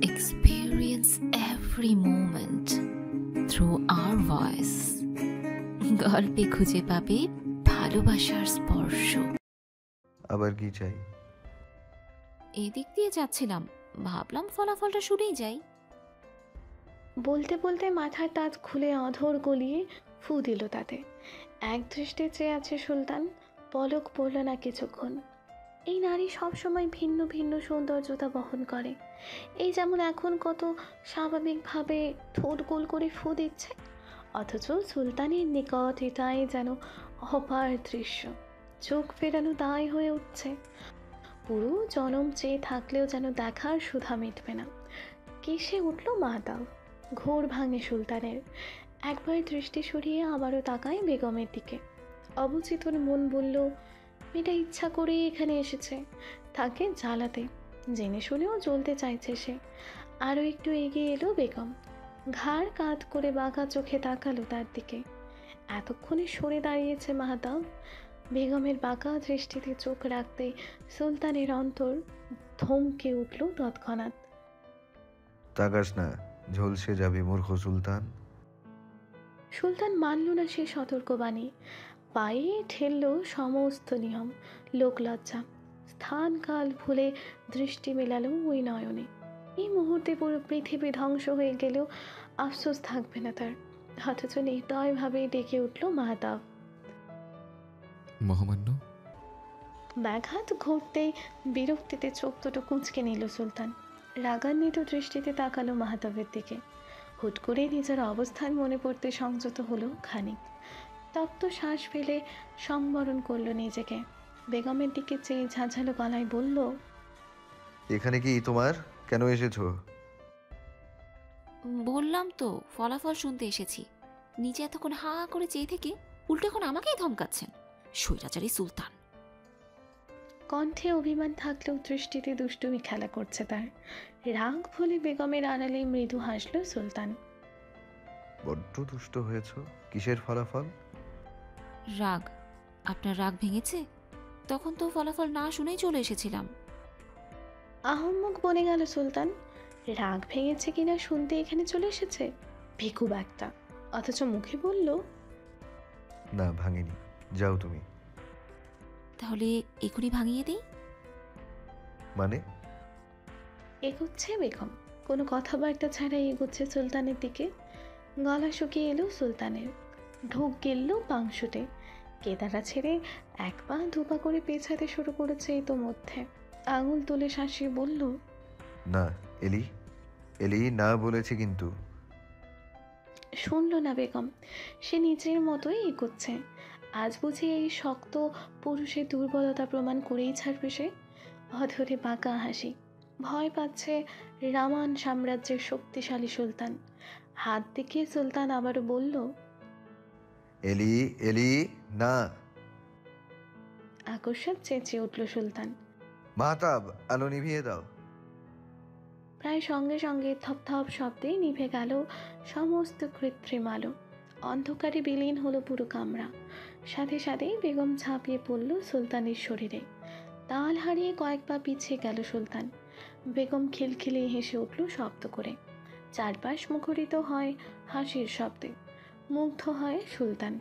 experience every moment through our voice. গল্পে খুঁজে পাবে ভালোবাসার স্পর্শ। আবার কি চাই? এদিক দিয়ে যাচ্ছিলাম, ভাবলাম ফলাফলটা শুনেই যাই। বলতে বলতে মাথার তাজ খুলে অধর গলিয়ে ফু দিল তাতে। এক দৃষ্টে চেয়ে আছে সুলতান, পলক পড়ল না কিছুক্ষণ। এই নারী সবসময় ভিন্ন ভিন্ন সৌন্দর্যতা বহন করে। এই যেমন এখন কত স্বাভাবিকভাবে ঠোঁট গোল করে ফু দিচ্ছে, অথচ সুলতানের নিকট এটাই যেন অপার দৃশ্য। চোখ ফেরানো দায় হয়ে উঠছে। পুরো জনম চেয়ে থাকলেও যেন দেখার সুধা মিটবে না। কেসে উঠল মাতাও, ঘোর ভাঙে সুলতানের। একবার দৃষ্টি সরিয়ে আবারও তাকায় বেগমের দিকে। অবচেতন মন বলল, মেয়েটা ইচ্ছা করে এখানে এসেছে তাকে জ্বালাতে, জেনে শুনেও জ্বলতে চাইছে সে। আরও একটু এগিয়ে এলো বেগম, ঘাড় কাত করে বাঁকা চোখে তাকালো তার দিকে। এতক্ষণে সরে দাঁড়িয়েছে মাহতাব। বেগমের বাঁকা দৃষ্টিতে চোখ রাখতে সুলতানের অন্তর ধমকে উঠল তৎক্ষণাৎ। তাকাস না, ঝলসে যাবি মূর্খ সুলতান। সুলতান মানল না সে সতর্কবাণী। পায়ে ঠেলল সমস্ত নিয়ম, লোকলজ্জা, স্থান কাল ভুলে দৃষ্টি মেলালো ওই নয়নে। এই মুহূর্তে পুরো পৃথিবী ধ্বংস হয়ে গেলেও আফসোস থাকবে না তার। অথচ নির্দয়ভাবে ডেকে উঠল মাহতাব। মহামান্য। ব্যাঘাত ঘটতেই বিরক্তিতে চোখ দুটো কুঁচকে নিল সুলতান। রাগান্বিত দৃষ্টিতে তাকালো মাহতাবের দিকে। হুট করে নিজের অবস্থান মনে পড়তে সংযত হলো খানিক। তপ্ত শ্বাস ফেলে সংবরণ করলো নিজেকে। বেগমের দিকে চেয়ে ঝাঁঝালো গলায় বলল, এখানে কি তোমার? কেন এসেছো? বললাম তো ফলাফল শুনতে এসেছি। নিচে এতক্ষণ হা করে চেয়ে থেকে উল্টো এখন আমাকেই ধমকাচ্ছেন, স্বৈরাচারী সুলতান। কণ্ঠে অভিমান থাকলেও দৃষ্টিতে দুষ্টুমি খেলা করছে তার। রাগ ভুলে বেগমের আড়ালে মৃদু হাসল সুলতান। বড্ড দুষ্ট হয়েছ। কিসের ফলাফল? রাগ? আপনার রাগ ভেঙেছে? তখন তো ফলাফল না শুনেই চলে এসেছিলাম। আহম্মক বনে গেল সুলতান। রাগ ভেঙেছে কিনা শুনতে এখানে চলে এসেছে, ভিকুব একটা। অথচ মুখে বলল, না, ভাঙিনি। যাও তুমি। তাহলে এখনই ভাঙিয়ে দিই? মানে? এগোচ্ছে বেগম, কোনো কথাবার্তা ছাড়াই এগোচ্ছে সুলতানের দিকে। গলা শুকিয়ে এলো সুলতানের, ঢোক গেলল পাংশুটে। কেদারা ছেড়ে এক পা দুপা করে পেছাতে শুরু করেছে ইতোমধ্যে। আঙুল তুলে শাসিয়ে বলল, না এলি, এলি না বলেছি কিন্তু। শুনল না বেগম। সে নিজের মতোই এগোচ্ছে। আজ বুঝি এই শক্ত পুরুষের দুর্বলতা প্রমাণ করেই ছাড়বে সে। অধরে বাঁকা হাসি। ভয় পাচ্ছে রামান সাম্রাজ্যের শক্তিশালী সুলতান। হাত দেখিয়ে সুলতান আবারও বলল, এলি, এলি না। আকস্মাৎ চেঁচিয়ে উঠল সুলতান। মাহতাব, আলো নিভিয়ে দাও। প্রায় সঙ্গে সঙ্গে থপথপ শব্দে নিভে গেল সমস্ত কৃত্রিম আলো। অন্ধকারে বিলীন হলো পুরো কামরা। সাথে সাথেই বেগম ঝাঁপিয়ে পড়ল সুলতানের শরীরে। তাল হারিয়ে কয়েক পা পিছিয়ে গেল সুলতান। বেগম খিলখিলিয়ে হেসে উঠল শব্দ করে। চারপাশ মুখরিত হয় হাসির শব্দে। মুগ্ধ হয় সুলতান।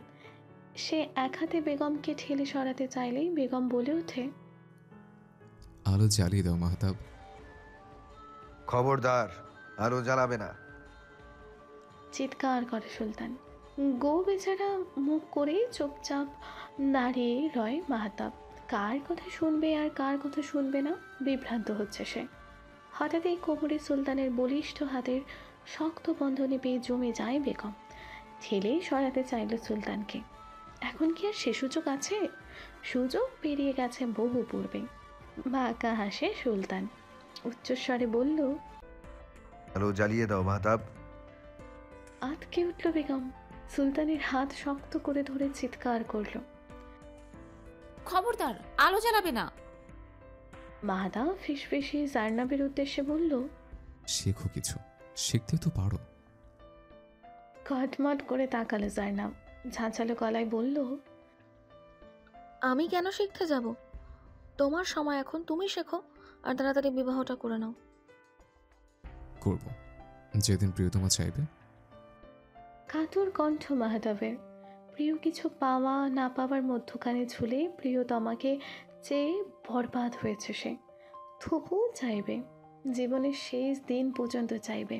সে এক হাতে বেগমকে ঠেলে সরাতে চাইলেই বেগম বলে ওঠে, আলো জ্বালিয়ে দাও মাহতাব। খবরদার, আলো জ্বালাবে না। চিৎকার করে সুলতান। গো বেচারা মুখ করে চুপচাপ দাঁড়িয়ে রয় মাহতাব। কার কথা শুনবে আর কার কথা শুনবে না বিভ্রান্ত হচ্ছে সে। হঠাৎ এই কোমরে সুলতানের বলিষ্ঠ হাতের শক্ত বন্ধনে পেয়ে জমে যায় বেগম। ঠেলে সরাতে চাইল সুলতানকে। এখন কি আর সে সুযোগ আছে? সুযোগ পেরিয়ে গেছে বহু পূর্বে। বাঁকা হাসে সুলতান, উচ্চস্বরে বলল, আলো জ্বালিয়ে দাও মাহতাব। আতকে উঠল বেগম। সুলতানের হাত শক্ত করে ধরে চিৎকার করল, খবরদার, আলো জ্বালাবে না। মাহাদা ফিসফিসে জার্নাবের উদ্দেশ্যে বলল, শেখো কিছু, শিখতে তো পারো। কটমট করে তাকালো জার্নাব। ঝাঁঝালো গলায় বলল, আমি কেন শিখতে যাব? তোমার সময় এখন, তুমি শেখো আর তাড়াতাড়ি বিবাহটা করে নাও। করব যেদিন প্রিয়তমা চাইবে। কাতর কণ্ঠ মাহতাবের। প্রিয় কিছু পাওয়া না পাওয়ার মধ্যখানে ঝুলে প্রিয়তমাকে চেয়ে বরবাদ হয়েছে সে। তবুও চাইবে, জীবনের শেষ দিন পর্যন্ত চাইবে।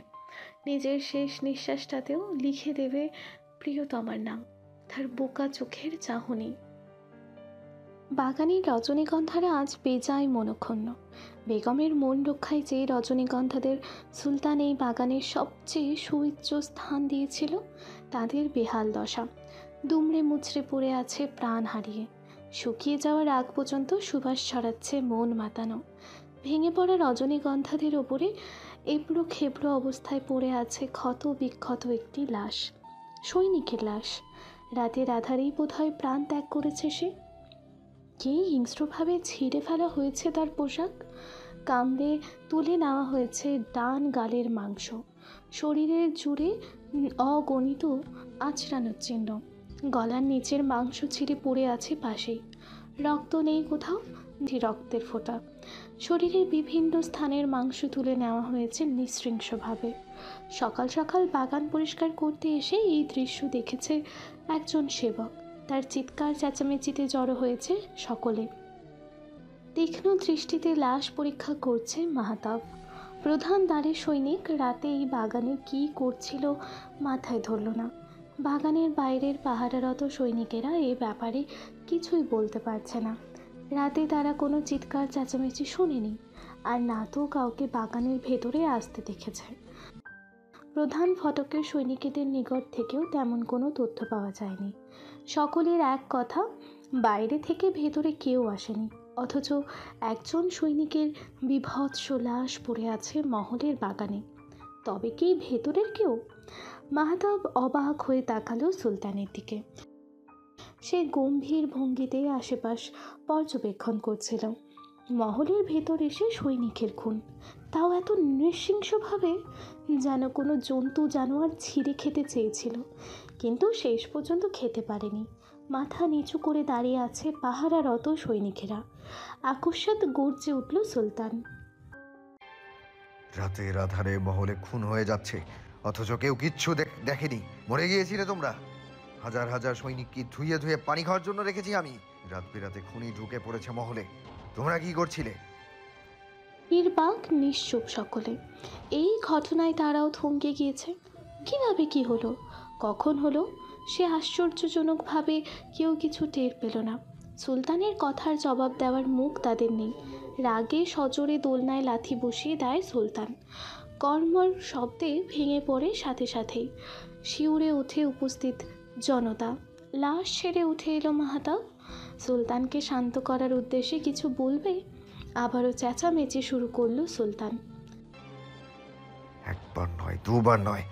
নিজের শেষ নিঃশ্বাসটাতেও লিখে দেবে প্রিয়তমার নাম, তার বোকা চোখের চাহনি। বাগানের রজনীগন্ধারা আজ বেজায় মনক্ষুণ্ণ। বেগমের মন রক্ষায় যে রজনীগন্ধাদের সুলতান এই বাগানের সবচেয়ে সুউচ্চ স্থান দিয়েছিল, তাদের বেহাল দশা। দুমড়ে মুচড়ে পড়ে আছে প্রাণ হারিয়ে। শুকিয়ে যাওয়ার আগ পর্যন্ত সুবাস ছড়াচ্ছে মন মাতানো। ভেঙে পড়া রজনীগন্ধাদের ওপরে এবড়ো খেবড়ো অবস্থায় পড়ে আছে ক্ষত বিক্ষত একটি লাশ, সৈনিকের লাশ। রাতের আধারেই বোধহয় প্রাণ ত্যাগ করেছে সে। কে হিংস্রভাবে ছিঁড়ে ফেলা হয়েছে তার পোশাক, কামড়ে তুলে নেওয়া হয়েছে ডান গালের মাংস, শরীরের জুড়ে অগণিত আঁচড়ানোর চিহ্ন। গলার নিচের মাংস ছিঁড়ে পড়ে আছে পাশেই, রক্ত নেই কোথাও, রক্তের ফোঁটা। শরীরের বিভিন্ন স্থানের মাংস তুলে নেওয়া হয়েছে নৃশংসভাবে। সকাল সকাল বাগান পরিষ্কার করতে এসে এই দৃশ্য দেখেছে একজন সেবক। তার চিৎকার চেঁচামেচিতে জড়ো হয়েছে সকলে। তীক্ষ্ণ দৃষ্টিতে লাশ পরীক্ষা করছে মাহতাব। প্রধান দ্বারের সৈনিক রাতে এই বাগানে কি করছিল মাথায় ধরল না। বাগানের বাইরের পাহারারত সৈনিকেরা এ ব্যাপারে কিছুই বলতে পারছে না। রাতে তারা কোনো চিৎকার চেঁচামেচি শোনেনি, আর না তো কাউকে বাগানের ভেতরে আসতে দেখেছে। প্রধান ফটকের সৈনিকদের নিকট থেকেও তেমন কোনো তথ্য পাওয়া যায়নি। সকলের এক কথা, বাইরে থেকে ভেতরে কেউ আসেনি, অথচ একজন সৈনিকের বিভৎস লাশ পড়ে আছে মহলের বাগানে। তবে কি ভেতরের কেউ? মাহতাব অবাক হয়ে তাকালো সুলতানের দিকে। সে গম্ভীর ভঙ্গিতে আশেপাশ পর্যবেক্ষণ করছিল। মহলের ভেতর এসে সৈনিকের খুন, তাও এত নৃশংসভাবে, যেন কোনো জন্তু জানোয়ার ছিঁড়ে খেতে চেয়েছিল, কিন্তু শেষ পর্যন্ত খেতে পারেনি। মাথা নিচু করে দাঁড়িয়ে আছে পাহারারত সৈনিকেরা। আকস্মাৎ গর্জে উঠল সুলতান। রাতের আধারে মহলে খুন হয়ে যাচ্ছে, অথচ কেউ কিচ্ছু দেখেনি। মরে গিয়েছিলে তোমরা। হাজার হাজার সৈনিক কি ধুয়ে ধুয়ে পানি খাওয়ার জন্য রেখেছি আমি? রাত বেরাতে খুনি ঢুকে পড়েছে মহলে, তোমরা কি করছিলে? নির্বাক নিশ্চুপ সকলে। এই ঘটনায় তারাও থমকে গিয়েছে। কিভাবে কি হলো, কখন হলো, সে আশ্চর্যজনকভাবে কেউ কিছু টের পেল না। সুলতানের কথার জবাব দেওয়ার মুখ তাদের নেই। রাগে সজোরে দোলনায় লাথি বসিয়ে দেয় সুলতান। কর্মর শব্দে ভেঙে পড়ে সাথে সাথেই। শিউরে ওঠে উপস্থিত জনতা। লাশ ছেড়ে উঠে এলো মাহতাব। সুলতানকে শান্ত করার উদ্দেশ্যে কিছু বলবে, আবারও চেঁচামেচি শুরু করলো সুলতান। একবার নয়, দুবার নয়,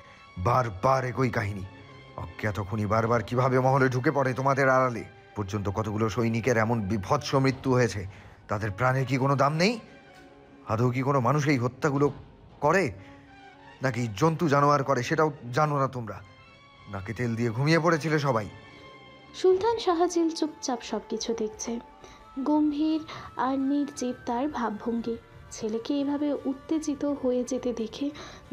বারবার একই কাহিনী। অজ্ঞাত খুনি বারবার কিভাবে মহলে ঢুকে পড়ে তোমাদের আড়ালে। পর্যন্ত কতগুলো সৈনিকের এমন বিভৎস মৃত্যু হয়েছে, তাদের প্রাণের কি কোনো দাম নেই? আদৌ কি কোনো মানুষ এই হত্যাগুলো করে, নাকি জন্তু জানোয়ার করে সেটাও জানো না তোমরা? নাকে তেল দিয়ে ঘুমিয়ে পড়েছিলে সবাই। সুলতান শাহজিল চুপচাপ সব কিছু দেখছে। গম্ভীর আর নির্জীব তার ভাবভঙ্গি। ছেলেকে এভাবে উত্তেজিত হয়ে যেতে দেখে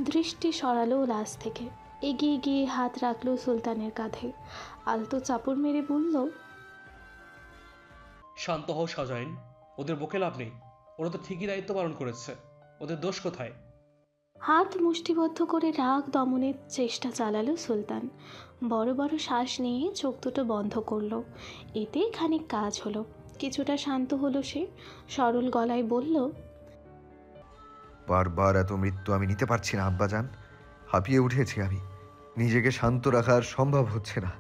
দৃষ্টি সরালো লাশ থেকে। এগিয়ে গিয়ে হাত রাখলো সুলতানের কাঁধে। আলতো চাপড় মেরে বলল, শান্ত হও সাজাইন, ওদের বকে লাভ নেই। ওরা তো ঠিকই দায়িত্ব পালন করেছে, ওদের দোষ কোথায়? হাত মুষ্টিবদ্ধ করে রাগ দমনের চেষ্টা চালালো সুলতান। বড় বড় শ্বাস নিয়ে চোখ দুটো বন্ধ করলো। এতে খানিক কাজ হলো, কিছুটা শান্ত হলো সে। সরল গলায় বলল, বারবার এত মৃত্যু আমি নিতে পারছি না আব্বাজান। হাঁপিয়ে উঠেছি আমি, নিজেকে শান্ত রাখা আর সম্ভব হচ্ছে না।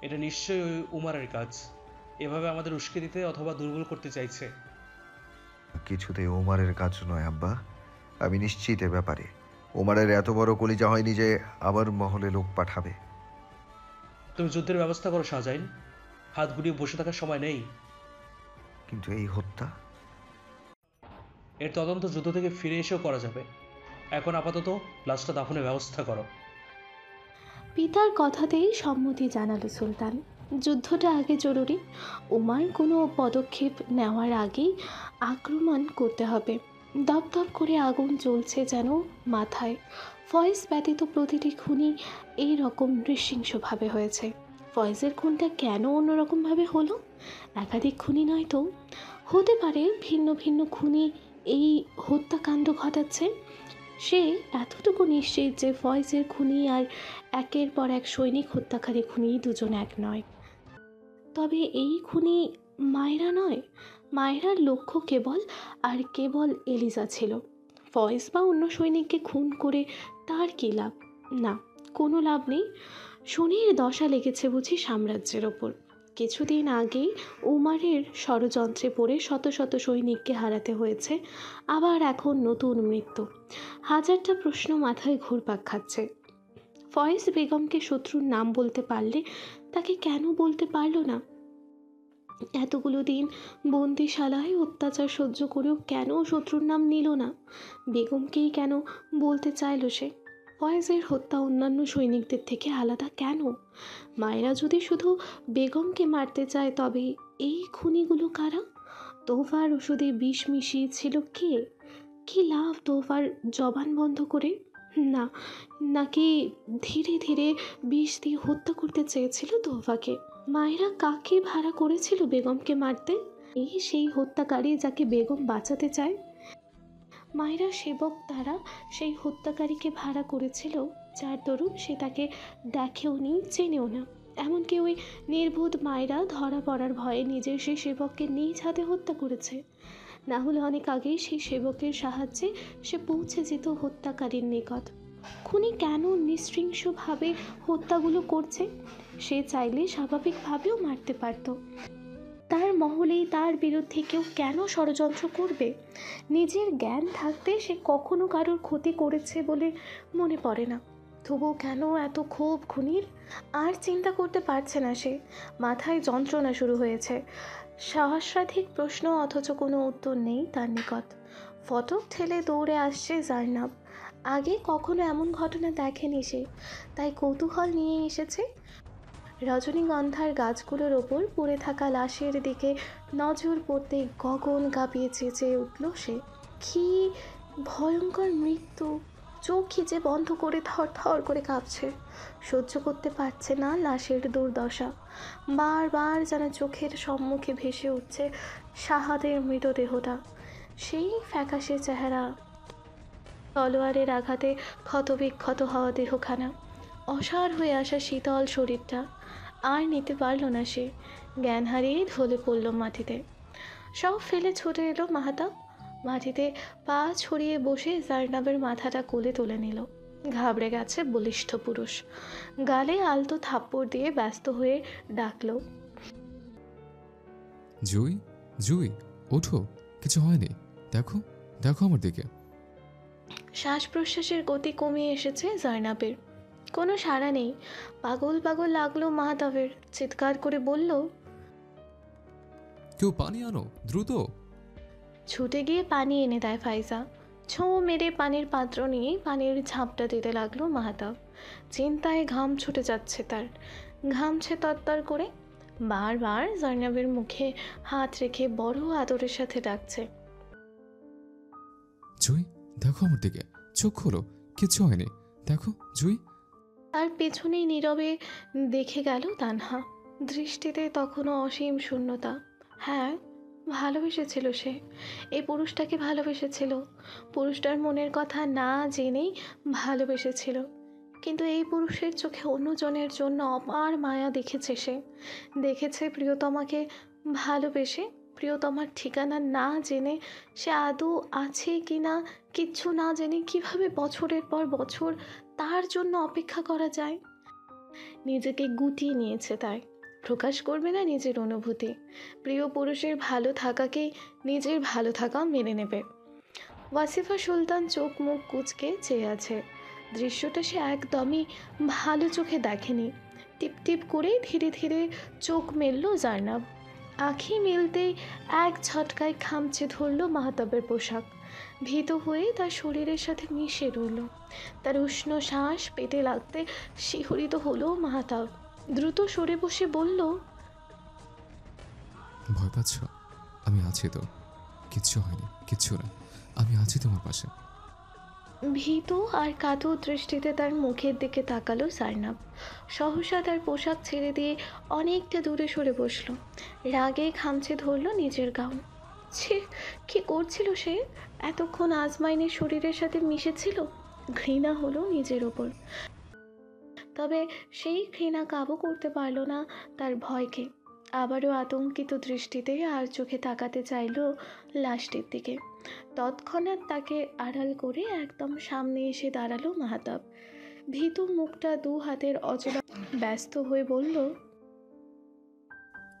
এটা নিশ্চয়ই ওই উমারের কাজ, এভাবে আমাদের উস্কে দিতে অথবা দুর্বল করতে চাইছে। কিছুতেই ওমারের কাজ নয় আব্বা, আমি নিশ্চিত এ ব্যাপারে। ওমারের এত বড় কলিজা হয়নি যে আবার মহলে লোক পাঠাবে। তুমি যুদ্ধের ব্যবস্থা করো শাহজাইন, হাত গুটিয়ে বসে থাকার সময় নেই। কিন্তু এই হত্যা, এর তদন্ত যুদ্ধ থেকে ফিরে এসেও করা যাবে। এখন আপাতত লাশটা দাফনের ব্যবস্থা করো। পিতার কথাতেই সম্মতি জানালো সুলতান। যুদ্ধটা আগে জরুরি। ওমার কোনো পদক্ষেপ নেওয়ার আগেই আক্রমণ করতে হবে। দপদপ করে আগুন জ্বলছে যেন মাথায়। ফয়েজ ব্যতীত প্রতিটি খুনই এই রকম নৃশংসভাবে হয়েছে। ফয়েজের খুনটা কেন অন্যরকমভাবে হলো? একাধিক খুনি নয় তো, হতে পারে ভিন্ন ভিন্ন খুনি এই হত্যাকাণ্ড ঘটাচ্ছে। সে এতটুকু নিশ্চিত যে ফয়েজের খুনি আর একের পর এক সৈনিক হত্যাকারী খুনি দুজন এক নয়। তবে এই খুনি মায়রা নয়। মায়রার লক্ষ্য কেবল আর কেবল এলিজা ছিল। ফয়েজ বা অন্য সৈনিককে খুন করে তার কী লাভ? না, কোনো লাভ নেই। শনির দশা লেগেছে বুঝি সাম্রাজ্যের ওপর। কিছুদিন আগেই উমারের ষড়যন্ত্রে পড়ে শত শত সৈনিককে হারাতে হয়েছে, আবার এখন নতুন মৃত্যু। হাজারটা প্রশ্ন মাথায় ঘুরপাক খাচ্ছে। ফয়েজ বেগমকে শত্রুর নাম বলতে পারলে তাকে কেন বলতে পারল না? এতগুলো দিন বন্দিশালায় অত্যাচার সহ্য করেও কেন শত্রুর নাম নিল না? বেগমকেই কেন বলতে চাইল সে? ফয়েজের হত্যা অন্যান্য সৈনিকদের থেকে আলাদা কেন? মায়েরা যদি শুধু বেগমকে মারতে চায় তবে এই খুনিগুলো কারা? তোফার ওষুধে বিষ মিশিয়েছিল কে? কি লাভ তোফার জবান বন্ধ করে? না, নাকি ধীরে ধীরে বিষ দিয়ে হত্যা করতে চেয়েছিল তোফাকে? মায়েরা কাকে ভাড়া করেছিল বেগমকে মারতে? এই সেই হত্যাকারী যাকে বেগম বাঁচাতে চায়। মায়েরা সেবক তারা সেই হত্যাকারীকে ভাড়া করেছিল, যার দরুন সে তাকে দেখেও নি, চেনেও না। এমনকি ওই নির্বোধ মায়েরা ধরা পড়ার ভয়ে নিজের সেই সেবককে নিজ হাতে হত্যা করেছে। না হলে অনেক আগেই সেই সেবকের সাহায্যে সে পৌঁছে যেত হত্যাকারীর নিকট। খুনি কেন নৃশংসভাবে হত্যাগুলো করছে? সে চাইলে স্বাভাবিকভাবেও মারতে পারত। তার মহলেই তার বিরুদ্ধে কেউ কেন ষড়যন্ত্র করবে? নিজের জ্ঞান থাকতে সে কখনো কারোর ক্ষতি করেছে বলে মনে পড়ে না। তবুও কেন এত ক্ষোভ খুনির? আর চিন্তা করতে পারছে না সে। মাথায় যন্ত্রণা শুরু হয়েছে। সহস্রাধিক প্রশ্ন, অথচ কোনো উত্তর নেই তার নিকট। ফটক ঠেলে দৌড়ে আসছে জার্নাব। আগে কখনো এমন ঘটনা দেখেনি সে, তাই কৌতূহল নিয়ে এসেছে। রজনীগন্ধার গাছগুলোর ওপর পড়ে থাকা লাশের দিকে নজর পড়তে গগন কাঁপিয়ে চেঁচিয়ে উঠল সে। কি ভয়ঙ্কর মৃত্যু! চোখই যে বন্ধ করে থর থর করে কাঁপছে। সহ্য করতে পারছে না লাশের দুর্দশা। বারবার যেন চোখের সম্মুখে ভেসে উঠছে শাহাদের মৃতদেহটা। সেই ফ্যাকাশে চেহারা, তলোয়ারের আঘাতে ক্ষতবিক্ষত হওয়া দেহখানা, অসাড় হয়ে আসা শীতল শরীরটা। আর নিতে পারল না সে। জ্ঞান হারিয়ে ঢলে পড়ল মাটিতে। সব ফেলে ছুটে এলো মাহাতাব। মাটিতে পা ছড়িয়ে বসে জার্নাবের মাথাটা কোলে তুলে নিল। ঘাবড়ে গেছে বলিষ্ঠ পুরুষ। গালে আলতো থাপ্পড় দিয়ে ব্যস্ত হয়ে ডাকল, জুই, জুই, ওঠো, কিছু হয়নি, দেখো, দেখো আমার দিকে। শ্বাস প্রশ্বাসের গতি কমে এসেছে জার্নাবের। কোনো সাড়া নেই। পাগল পাগল লাগলো মাহাতাবের। চিৎকার করে বলল, কেউ পানি আনো, দ্রুত। ছুটে গিয়ে পানি এনে দেয় ফাইজা। ছোঁ মেরে পানির পাত্র নিয়ে পানির ঝাঁপটা দিতে লাগলো মাহাতাব। চিন্তায় ঘাম ছুটে যাচ্ছে তার। ঘামছে তরতর করে। বারবার জার্নাবের মুখে হাত রেখে বড় আদরের সাথে ডাকছে, জুই, দেখো আমার দিকে, চোখ খোলো, কিছু হয়নি, দেখো জুই। তার পেছনেই নীরবে দেখে গেল তানহা। দৃষ্টিতে তখনও অসীম শূন্যতা। হ্যাঁ, ভালোবেসেছিল সে। এই পুরুষটাকে ভালোবেসেছিল। পুরুষটার মনের কথা না জেনেই ভালোবেসেছিল। কিন্তু এই পুরুষের চোখে অন্যজনের জন্য অপার মায়া দেখেছে সে। দেখেছে প্রিয়তমাকে ভালোবেসে, প্রিয়তমার ঠিকানা না জেনে সে আদৌ আছে কি না কিচ্ছু না জেনে কিভাবে বছরের পর বছর তার জন্য অপেক্ষা করা যায়। নিজেকে গুটিয়ে নিয়েছে তাই। প্রকাশ করবে না নিজের অনুভূতি। প্রিয় পুরুষের ভালো থাকাকেই নিজের ভালো থাকা মেনে নেবে। ওয়াসিফা সুলতান চোখ মুখ কুঁচকে চেয়ে আছে। দৃশ্যটা সে একদমই ভালো চোখে দেখেনি। টিপ টিপ করে ধীরে ধীরে চোখ মেলল জার্নাব। আঁখি মেলতেই এক ঝটকায় খামচে ধরল মাহাতাবের পোশাক। ভীত হয়ে তার শরীরের সাথে মিশে রইল। তার উষ্ণ শ্বাস পেটে লাগতে শিহরিত হলো মাহাতাব। দ্রুত সরে বসে বলল, ভয় পাচ্ছ? আমি আছি তো, কিচ্ছু হয়নি, কিচ্ছু না, আমি আছি তোমার পাশে। ভীতু আর কাতর দৃষ্টিতে তার মুখের দিকে তাকালো সারনাব। সহসা তার পোশাক ছেড়ে দিয়ে অনেকটা দূরে সরে বসলো। রাগে খামচে ধরল নিজের গাউন। ছি, কি করছিল সে? এতক্ষণ আজমাইনের শরীরের সাথে মিশেছিল। ঘৃণা হলো নিজের ওপর। তবে সেই ঘৃণা কাবু করতে পারল না তার ভয়কে। আবারও আতঙ্কিত দৃষ্টিতে আর চোখে তাকাতে চাইল লাশটির দিকে। তৎক্ষণাৎ তাকে আড়াল করে একদম সামনে এসে দাঁড়ালো মাহতাব। ভীতু মুখটা দু হাতের অচলা ব্যস্ত হয়ে বলল,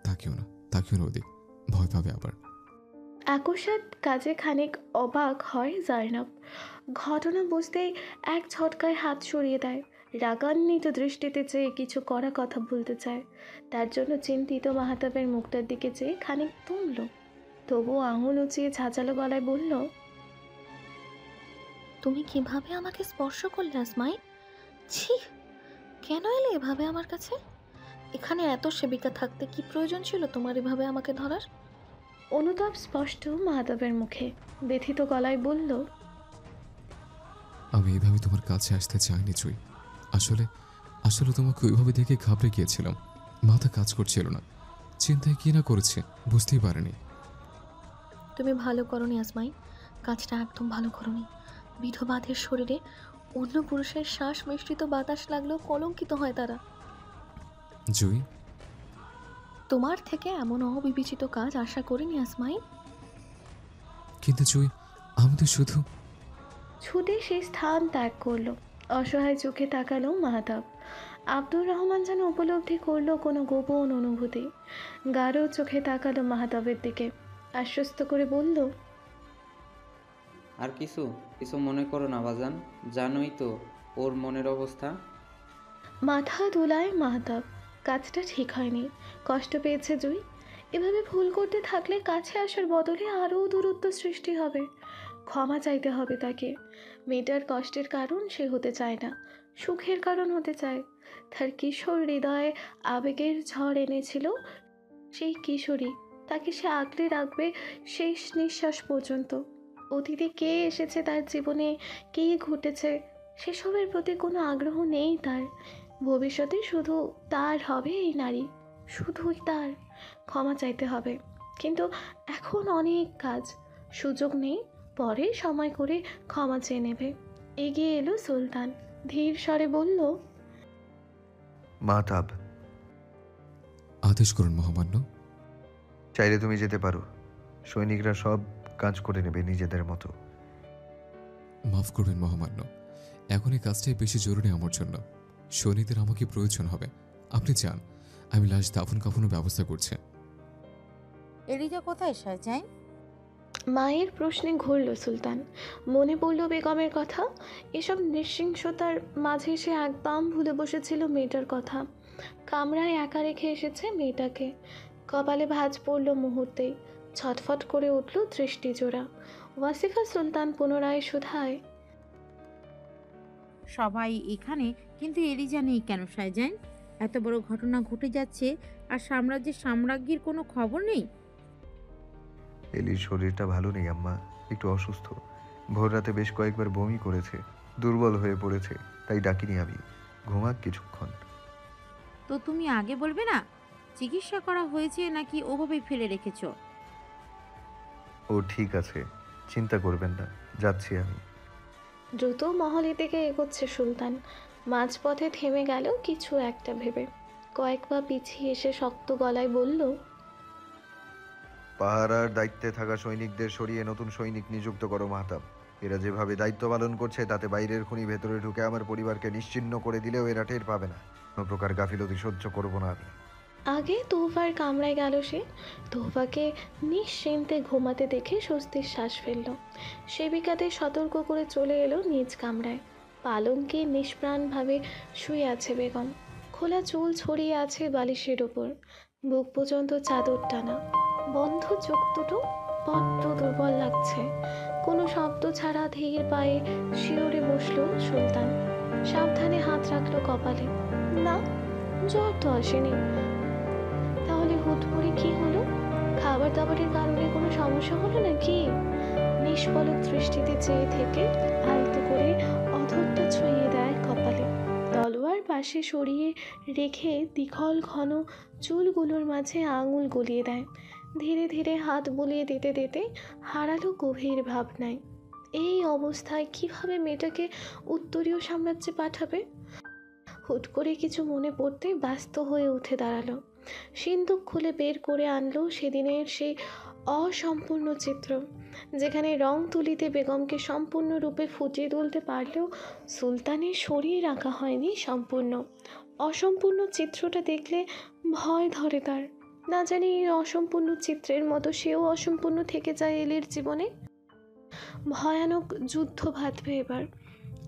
তাকিও না, তাকিও না ওদিক, ভয় পাবে আবার। আকস্মাৎ কাজে খানিক অবাক হয় জার্নাব। ঘটনা বুঝতেই এক ঝটকায় হাত সরিয়ে দেয়। রাগান্বিত দৃষ্টিতে চেয়ে কিছু করা কথা বলতে চায়। তার জন্য চিন্তিত মাহতাবের মুখটার দিকে চেয়ে খানিক তুমল। তবুও আঙুল উঁচিয়ে ঝাঁঝালো গলায় বলল, তুমি কিভাবে আমাকে স্পর্শ করলে আসমাই? ছি, কেন এলে এভাবে আমার কাছে? এখানে এত সেবিকা থাকতে কি প্রয়োজন ছিল তোমার এভাবে আমাকে ধরার? অনুতাপ স্পষ্ট মাহতাবের মুখে। ব্যথিত গলায় বলল, আমি এইভাবে তোমার কাছে আসতে চাইনি জুই। আসলে আসলে তোমাকে ওইভাবে দেখে ঘাবড়ে গিয়েছিলাম, মাথা কাজ করছিল না, চিন্তায় কি না করেছে বুঝতেই পারিনি। তুমি ভালো করনি আসমাই, কাজটা একদম ভালো করনি। বিধবাদের শরীরে অন্য পুরুষের শ্বাস মিশ্রিত বাতাস লাগলেও কলঙ্কিত হয় তারা। জুই, তোমার থেকে এমন অবিবেচিত কাজ আশা করিনি আসমাই। কিন্তু জুই, আমি তো শুধু। ছুটে সেই স্থান ত্যাগ করলো। অসহায় চোখে তাকালো মাহতাব। আব্দুর রহমান যেন উপলব্ধি করলো কোনো গোপন অনুভূতি। গাঢ় চোখে তাকালো মাহতাবের দিকে। আশ্বস্ত করে বলল, আর কিছু কিছু মনে করো না বাজান, জানোই তো ওর মনের অবস্থা। মাথা দোলায় মাহতাব। কাজটা ঠিক হয়নি, কষ্ট পেয়েছে জুই। এভাবে ভুল করতে থাকলে কাছে আসার বদলে আরও দূরত্ব সৃষ্টি হবে। ক্ষমা চাইতে হবে তাকে। মেয়েটার কষ্টের কারণ সে হতে চায় না, সুখের কারণ হতে চায়। তার কিশোর হৃদয়ে আবেগের ঝড় এনেছিল সেই কিশোরী, তাকে সে আগলে রাখবে শেষ নিঃশ্বাস পর্যন্ত। অতীতে কে এসেছে তার জীবনে, কী ঘটেছে, সেসবের প্রতি কোনো আগ্রহ নেই তার। ভবিষ্যতে শুধু তার হবে এই নারী, শুধুই তার। ক্ষমা চাইতে হবে, কিন্তু এখন অনেক কাজ, সুযোগ নেই। পরে সময় করে ক্ষমা চেয়ে নেবে। এগিয়ে এলো সুলতান, ধীর স্বরে বলল, মাহতাব, আদেশ করুন মহামান্য। চাইলে তুমি যেতে পারো। সৈনিকরা সব কাজ করে নেবে নিজেদের মতো। মাফ করবেন মহামান্য, এখন এই কাজটাই বেশি জরুরি আমার জন্য। সৈনিকদের আমাকে প্রয়োজন হবে। আপনি চান, আমি লাশ দাফন কাফনের ব্যবস্থা করছি। এলিজা কোথায় শাহজাহান? মায়ের প্রশ্নে ঘুরল সুলতান। মনে পড়ল বেগমের কথা। এসব নৃশংসতার মাঝে সে একদম ভুলে বসেছিল মেয়েটার কথা। কামরায় একা রেখে এসেছে মেয়েটাকে। কপালে ভাঁজ পড়ল মুহূর্তেই। ছটফট করে উঠল দৃষ্টিজোড়া। ওয়াসিফা সুলতান পুনরায় শুধায়, সবাই এখানে, কিন্তু এলিজা নেই কেন শাহজাহান? এত বড় ঘটনা ঘটে যাচ্ছে আর সাম্রাজ্যের সাম্রাজ্ঞীর কোনো খবর নেই। এলির শরীরটা ভালো নেই আম্মা, একটু অসুস্থ। ভোর রাতে বেশ কয়েকবার বমি করেছে, দুর্বল হয়ে পড়েছে, তাই ডাকিনি আমি। ঘুমাক কিছুক্ষণ। তো তুমি আগে বলবে না? চিকিৎসা করা হয়েছে নাকি ওভাবেই ফেলে রেখেছো? ও ঠিক আছে, চিন্তা করবেন না, যাচ্ছি আমি। দ্রুত মহলের দিকে এগোচ্ছে সুলতান। মাঝপথে থেমে গেল কিছু একটা ভেবে। কয়েক পা পিছিয়ে এসে শক্ত গলায় বলল, পাহারার দায়িত্বে থাকা সৈনিকদের সরিয়ে নতুন সৈনিক নিযুক্ত করো মাহতাব। এরা যেভাবে দায়িত্ব পালন করছে তাতে বাইরের খুনি ভেতরে ঢুকে আমার পরিবারকে নিশ্চিহ্ন করে দিলেও এরা টের পাবে না। কোনো প্রকার গাফিলতি সহ্য করবো না আমি। আগে তোহফার কামরায় গেল সে। তোহফাকে নিশ্চিন্তে ঘুমাতে দেখে স্বস্তির শ্বাস ফেলল। সেবিকাদের সতর্ক করে চলে এলো নিজ কামরায়। পালঙ্কে নিষ্প্রাণভাবে শুয়ে আছে বেগম। খোলা চুল ছড়িয়ে আছে বালিশের ওপর, বুক পর্যন্ত চাদর টানা। বন্ধ চোখ দুটো বড্ড দুর্বল লাগছে। কোনো শব্দ ছাড়া ধীর পায়ে শিওরে বসলো সুলতান। সাবধানে হাত রাখলো কপালে। না, জ্বর তো আসেনি। তাহলে হুট করে কি হলো? খাবার দাবারের কারণে কোনো সমস্যা হলো নাকি? নিষ্পলক দৃষ্টিতে চেয়ে থেকে আলতো করে অধরটা ছুঁয়ে দেয় কপালে। তলোয়ার পাশে সরিয়ে রেখে দীঘল ঘন চুলগুলোর মাঝে আঙুল গলিয়ে দেয়। ধীরে ধীরে হাত বুলিয়ে দিতে দিতে হারালো গভীর ভাবনায়। এই অবস্থায় কিভাবে মেয়েটাকে উত্তরীয় সাম্রাজ্যে পাঠাবে? হুট করে কিছু মনে পড়তে ব্যস্ত হয়ে উঠে দাঁড়ালো। সিন্দুক খুলে বের করে আনলো সেদিনের সেই অসম্পূর্ণ চিত্র, যেখানে রং তুলিতে বেগমকে সম্পূর্ণরূপে ফুটিয়ে তুলতে পারলেও সুলতানের শরীর আঁকা হয়নি সম্পূর্ণ। অসম্পূর্ণ চিত্রটা দেখলে ভয় ধরে তার। না জানি এই অসম্পূর্ণ চিত্রের মতো সেও অসম্পূর্ণ থেকে যায় এলির জীবনে। ভয়ানক যুদ্ধ বাঁধবে এবার।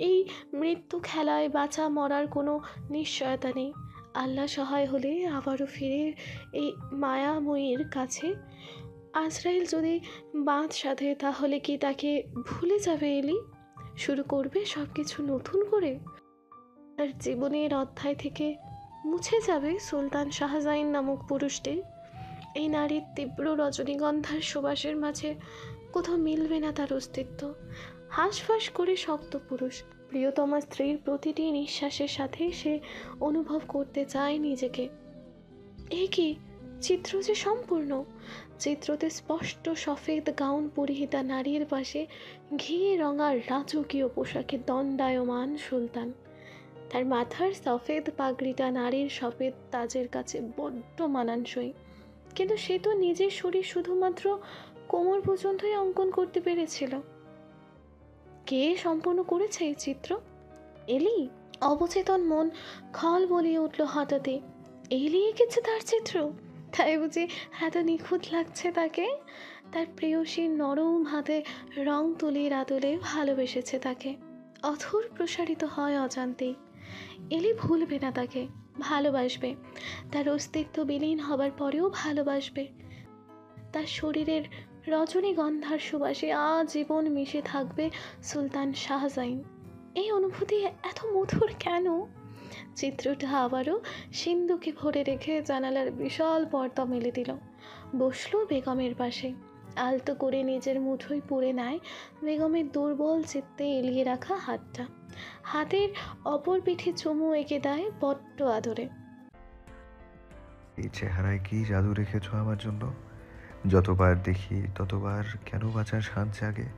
এই মৃত্যু খেলায় বাঁচা মরার কোনো নিশ্চয়তা নেই। আল্লাহ সহায় হলে আবারও ফিরে এই মায়াময়ীর কাছে। আজরাইল যদি বাঁধ সাধে তাহলে কি তাকে ভুলে যাবে এলি? শুরু করবে সব কিছু নতুন করে? তার জীবনের অধ্যায় থেকে মুছে যাবে সুলতান শাহজাইন নামক পুরুষটি? এই নারীর তীব্র রজনীগন্ধার সুবাসের মাঝে কোথাও মিলবে না তার অস্তিত্ব। হাঁসফাঁস করে শক্ত পুরুষ প্রিয়তমা স্ত্রীর প্রতিটি নিঃশ্বাসের সাথে সে অনুভব করতে চায় নিজেকে। এ কি চিত্র যে সম্পূর্ণ! চিত্রতে স্পষ্ট সফেদ গাউন পরিহিতা নারীর পাশে ঘিয়ে রঙা রাজকীয় পোশাকে দণ্ডায়মান সুলতান। তার মাথার সফেদ পাগড়িটা নারীর সফেদ তাজের কাছে বড্ড মানানসই। কিন্তু সে তো নিজের শরীর শুধুমাত্র কোমর পর্যন্তই অঙ্কন করতে পেরেছিল। কে সম্পূর্ণ করেছে এই চিত্র? এলি? অবচেতন মন খল বলিয়ে উঠল হঠাৎই। এলি এঁকেছে তার চিত্র? তাই বুঝি এত নিখুঁত লাগছে তাকে? তার প্রেয়সীর নরম হাতে রং তুলির আদলে ভালোবেসেছে তাকে। অথর প্রসারিত হয় অজান্তেই। এলি ভুলবে না তাকে, ভালোবাসবে। তার অস্তিত্ব বিলীন হবার পরেও ভালোবাসবে। তার শরীরের রজনীগন্ধার সুবাসে আজীবন মিশে থাকবে সুলতান শাহজাইন। এই অনুভূতি এত মধুর কেন? চিত্রটা আবারও সিন্ধুকে ভরে রেখে জানালার বিশাল পর্দা মেলে দিল। বসলো বেগমের পাশে। আলতো করে নিজের মুঠোয় পুরে নেয় বেগমের দুর্বল চিত্তে এলিয়ে রাখা হাতটা। হাতের অপর পিঠে চুমু এঁকে দেয় বড্ড আদরে। এই চেহারায় কি জাদু রেখেছো আমার জন্য? যতবার দেখি ততবার কেন বাঁচার শান জাগে।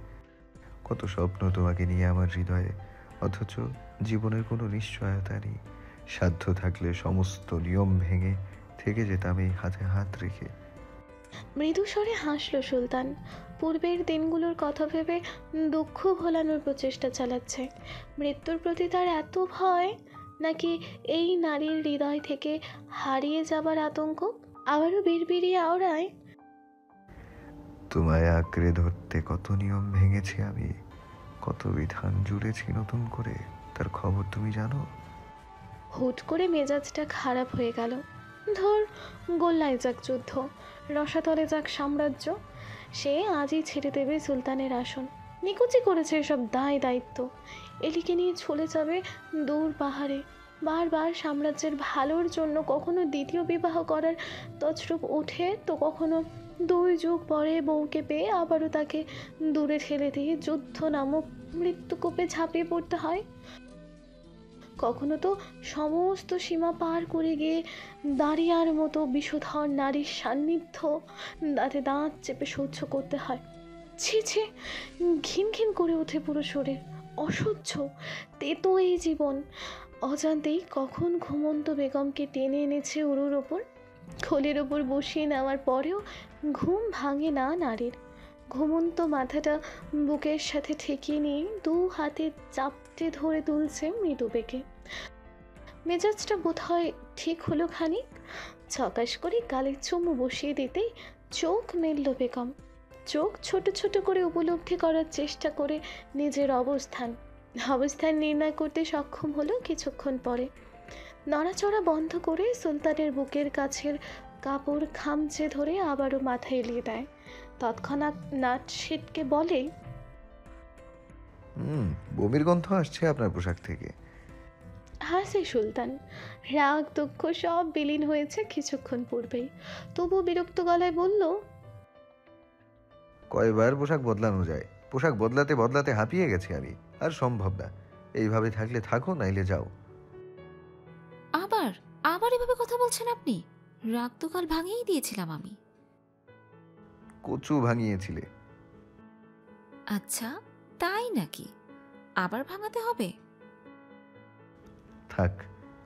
কত স্বপ্ন তোমাকে নিয়ে আমার হৃদয়ে, অথচ জীবনের কোনো নিশ্চয়তা নেই। সাধ্য থাকলে সমস্ত নিয়ম ভেঙে থেকে যেতাম এই হাতে হাত রেখে। মৃদু স্বরে হাসল সুলতান। পূর্বের দিনগুলোর কথা ভেবে দুঃখ ভোলানোর প্রচেষ্টা চালাচ্ছে। মৃত্যুর প্রতি তার এত ভয়, নাকি এই নারীর হৃদয় থেকে হারিয়ে যাবার আতঙ্ক? আবারও বিড়বিড়িয়ে আওড়ায়, তোমায় আঁকড়ে ধরতে কত নিয়ম ভেঙেছি আমি, কত বিধান জুড়েছি নতুন করে, তার খবর তুমি জানো? হুট করে মেজাজটা খারাপ হয়ে গেল। ধর, গোল্লায় যাক যুদ্ধ, রসাতলে যাক সাম্রাজ্য, সে আজই ছেড়ে দেবে সুলতানের আসন। নিকুচি করেছে এসব দায় দায়িত্ব। এলিকে নিয়ে চলে যাবে দূর পাহাড়ে। বারবার সাম্রাজ্যের ভালোর জন্য কখনো দ্বিতীয় বিবাহ করার তছরূপ ওঠে, তো কখনো 2 যুগ পরে বউকে পেয়ে আবারও তাকে দূরে ঠেলে দিয়ে যুদ্ধ নামক মৃত্যুকূপে ঝাঁপিয়ে পড়তে হয়। কখনো তো সমস্ত সীমা পার করে গিয়ে দাঁড়িয়ার মতো বিষধর নারীর সান্নিধ্য দাঁতে দাঁত চেপে সহ্য করতে হয়। ছি ছি, ঘিন ঘিন করে ওঠে পুরো শরীর। অসহ্য তেতো এই জীবন। অজান্তেই কখন ঘুমন্ত বেগমকে টেনে এনেছে উরুর ওপর। খোলের ওপর বসিয়ে নেওয়ার পরেও ঘুম ভাঙে না নারীর। ঘুমন্ত মাথাটা বুকের সাথে ঠেকিয়ে নিয়ে 2 হাতে চাপটে ধরে তুলছে মৃদু বেগে। মেজাজটা বোধহয় ঠিক হলো খানিক। ছকাশ করে গালে চুমু বসিয়ে দিতেই চোখ মেলল বেগম। চোখ ছোট ছোট করে উপলব্ধি করার চেষ্টা করে নিজের অবস্থান নির্ণয় করতে সক্ষম হলো কিছুক্ষণ পরে। নড়াচড়া বন্ধ করে সুলতানের বুকের কাছের কাপড় খামচে ধরে আবারও মাথা এলিয়ে দেয়। তৎক্ষণাৎ নাট ছিটকে বলে, বমির গন্ধ আসছে আপনার পোশাক থেকে। হাসে সুলতান। রাগ দুঃখ সব বিলীন হয়েছে কিছুক্ষণ পূর্বেই। তবু বিরক্ত গলায় বলল, কয়বার পোশাক বদলানো যায়? পোশাক বদলাতে বদলাতে হাঁপিয়ে গেছি আমি, আর সম্ভব না। এইভাবে থাকলে থাকো, নাইলে যাও। আবার আবার এভাবে কথা বলছেন আপনি? রাগ তো কাল ভাঙিয়েই দিয়েছিলাম আমি। কচু ভাঙিয়েছিলে। আচ্ছা, তাই নাকি? আবার ভাঙাতে হবে? থাক,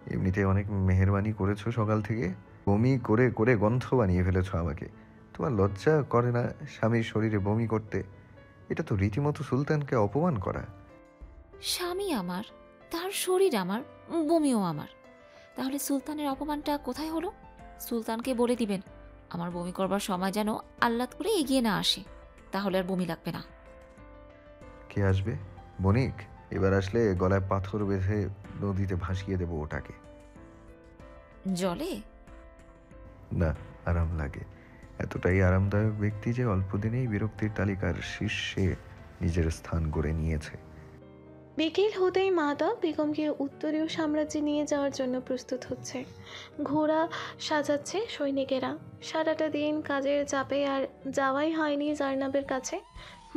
এমনিতে অনেক মেহেরবানি করেছো সকাল থেকে। বমি করে করে গন্ধ বানিয়ে ফেলেছো আমাকে। তোমার লজ্জা করে না স্বামীর শরীরে বমি করতে? এটা তো রীতিমতো সুলতানকে অপমান করা। স্বামী আমার, তার শরীর আমার, বমিও আমার। তাহলে সুলতানের অপমানটা কোথায় হলো? সুলতানকে বলে দিবেন আমার বমি করবার সময় যেন আহ্লাদ করে এগিয়ে না আসে, তাহলে আর বমি লাগবে না। কে আসবে? বণিক? এবার আসলে গলায় পাথর বেঁধে নদীতে ভাসিয়ে দেবো ওটাকে। জলে? না, আরাম লাগে। এতটাই আরামদায়ক ব্যক্তি যে অল্প দিনেই বিরক্তির তালিকার শীর্ষে নিজের স্থান করে নিয়েছে। বিকেল হতেই মাহতাব বেগমকে উত্তরীয় সাম্রাজ্যে নিয়ে যাওয়ার জন্য প্রস্তুত হচ্ছে। ঘোড়া সাজাচ্ছে সৈনিকেরা। সারাটা দিন কাজের চাপে আর যাওয়াই হয়নি জার্নাবের কাছে।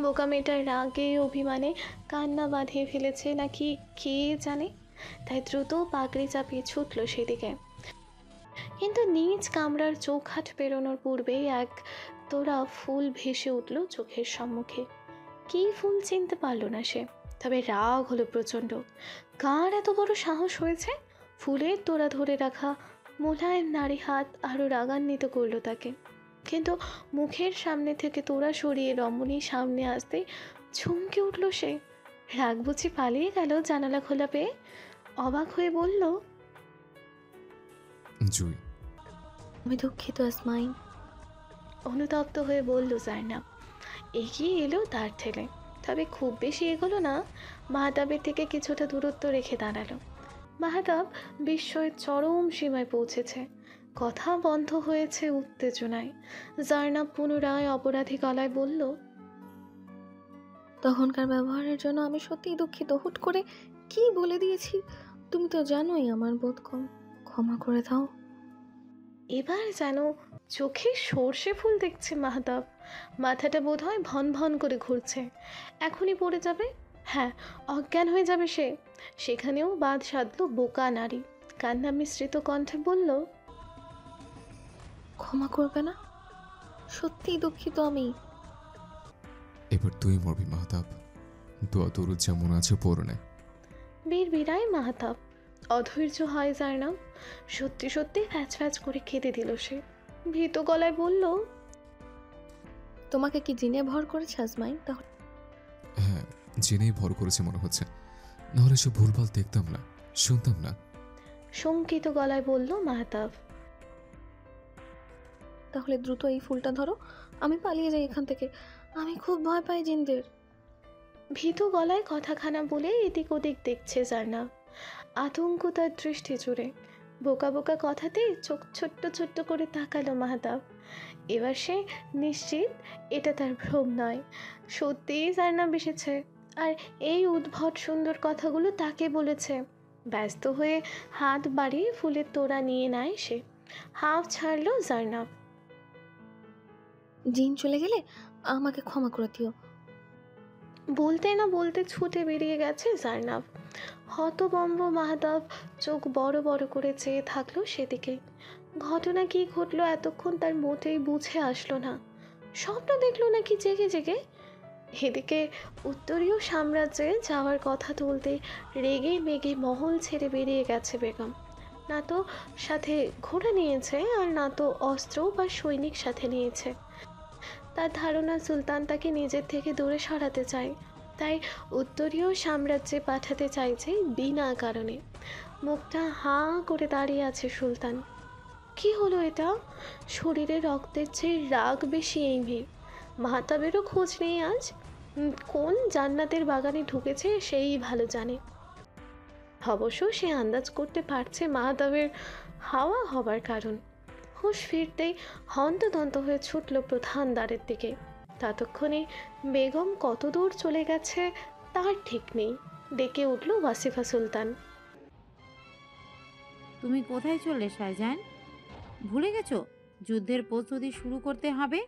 বোকা মেয়েটার রাগে অভিমানে কান্না বাঁধিয়ে ফেলেছে নাকি কে জানে, তাই দ্রুত পাগড়ি চাপিয়ে ছুটল সেদিকে। কিন্তু নিজ কামরার চৌখাট পেরোনোর পূর্বেই এক তোড়া ফুল ভেসে উঠল চোখের সম্মুখে। কী ফুল চিনতে পারল না সে, তবে রাগ হলো প্রচণ্ড। কার এত বড় সাহস হয়েছে? ফুলের তোড়া ধরে রাখা মোলায়েম নারী হাত আরও রাগান্বিত করলো তাকে। কিন্তু মুখের সামনে থেকে তোড়া সরিয়ে রমণীর সামনে আসতে চমকে উঠল সে। রাগ বুঝি পালিয়ে গেল জানালা খোলা পেয়ে? অবাক হয়ে বলল, জুই। আমি দুঃখিত আসমাইন। অনুতপ্ত হয়ে বলল জাইনাব। এগিয়ে এলো তার ঠেলে, তবে খুব বেশি এগোলো না। মাহতাবের থেকে কিছুটা দূরত্ব রেখে দাঁড়ালো। মাহতাব বিস্ময়ের চরম সীমায় পৌঁছেছে। কথা বন্ধ হয়েছে উত্তেজনায়। জাইনাব পুনরায় অপরাধী গলায় বলল, তখনকার ব্যবহারের জন্য আমি সত্যিই দুঃখিত। হুট করে কি বলে দিয়েছি, তুমি তো জানোই আমার বোধ কম। ক্ষমা করে দাও। এবার যেন চোখে সর্ষে ফুল দেখছে মাহতাব। মাথাটা বোধ হয় ভন ভন করে ঘুরছে। এখনই পড়ে যাবে, হ্যাঁ অজ্ঞান হয়ে যাবে সে। সেখানেও বাদ সাধলো বোকা নারী। কান্না মিশ্রিত কণ্ঠে বলল, ক্ষমা করবে না? সত্যিই দুঃখিত আমি। এবার তুই মরবি মাহতাব। দোয়া দরুদ যেমন আছে পড়ে নে। বীর বিরায় মাহতাব। অধৈর্য হয় জার্নাব। সত্যি সত্যি ফ্যাচ ফ্যাচ করে কেঁদে দিল সে। ভীত গলায় বলল, তোমাকে কি জিনে ভর করেছে আজমাইন? তাহলে হ্যাঁ, জেনেই ভর করেছে মনে হচ্ছে, নাহলে সে ভুলভাল দেখতাম না, শুনতাম না। শঙ্কিত গলায় বলল মাহতাব। তাহলে দ্রুত এই ফুলটা ধরো, আমি পালিয়ে যাই এখান থেকে। আমি খুব ভয় পাই জিনদের। ভীত গলায় কথাখানা বলে এদিক ওদিক দেখছে জার্নাব। আতঙ্ক তার দৃষ্টি জুড়ে। বোকা বোকা কথাতেই চোখ ছোট্ট ছোট্ট করে তাকালো মাহতাব। এবার সে নিশ্চিত এটা তার ভ্রম নয়, সত্যিই জার্নাব এসেছে আর এই উদ্ভট সুন্দর কথাগুলো তাকে বলেছে। ব্যস্ত হয়ে হাত বাড়িয়ে ফুলের তোড়া নিয়ে নেয় সে। হাঁফ ছাড়ল জার্নাব। জিন চলে গেলে আমাকে ক্ষমা করে দিও। বলতে না বলতে ছুটে বেরিয়ে গেছে জার্নাব। হতবম্ব মাহতাব চোখ বড় বড় করে চেয়ে থাকলো সেদিকে। ঘটনা কি ঘটলো এতক্ষণ তার মোটেই বুঝে আসলো না। স্বপ্ন দেখলো নাকি জেগে জেগে? এদিকে উত্তরীয় সাম্রাজ্যে যাওয়ার কথা তুলতে রেগে মেগে মহল ছেড়ে বেরিয়ে গেছে বেগম। না তো সাথে ঘোড়া নিয়েছে আর না তো অস্ত্র বা সৈনিক সাথে নিয়েছে। তার ধারণা সুলতান তাকে নিজের থেকে দূরে সরাতে চায়, তাই উত্তরীয় সাম্রাজ্যে পাঠাতে চাইছে বিনা কারণে। মুখটা হাঁ করে দাঁড়িয়ে আছে সুলতান। কি হলো এটা? শরীরে রক্তের চেয়ে রাগ বেশি এই মেয়ে। মাহতাবেরও খোঁজ নেই আজ। কোন জান্নাতের বাগানে ঢুকেছে সেই ভালো জানে। অবশ্য সে আন্দাজ করতে পারছে মাহতাবের হাওয়া হবার কারণ। হুঁশ ফিরতেই হন্তদন্ত হয়ে ছুটল প্রধান দ্বারের দিকে। ততক্ষণে বেগম কত দূর চলে গেছে তার ঠিক নেই। ডেকে উঠল ওয়াসিফা সুলতান। তুমি কোথায় চললে শাহজাহান? ভুলে গেছো যুদ্ধের প্রস্তুতি শুরু করতে হবে।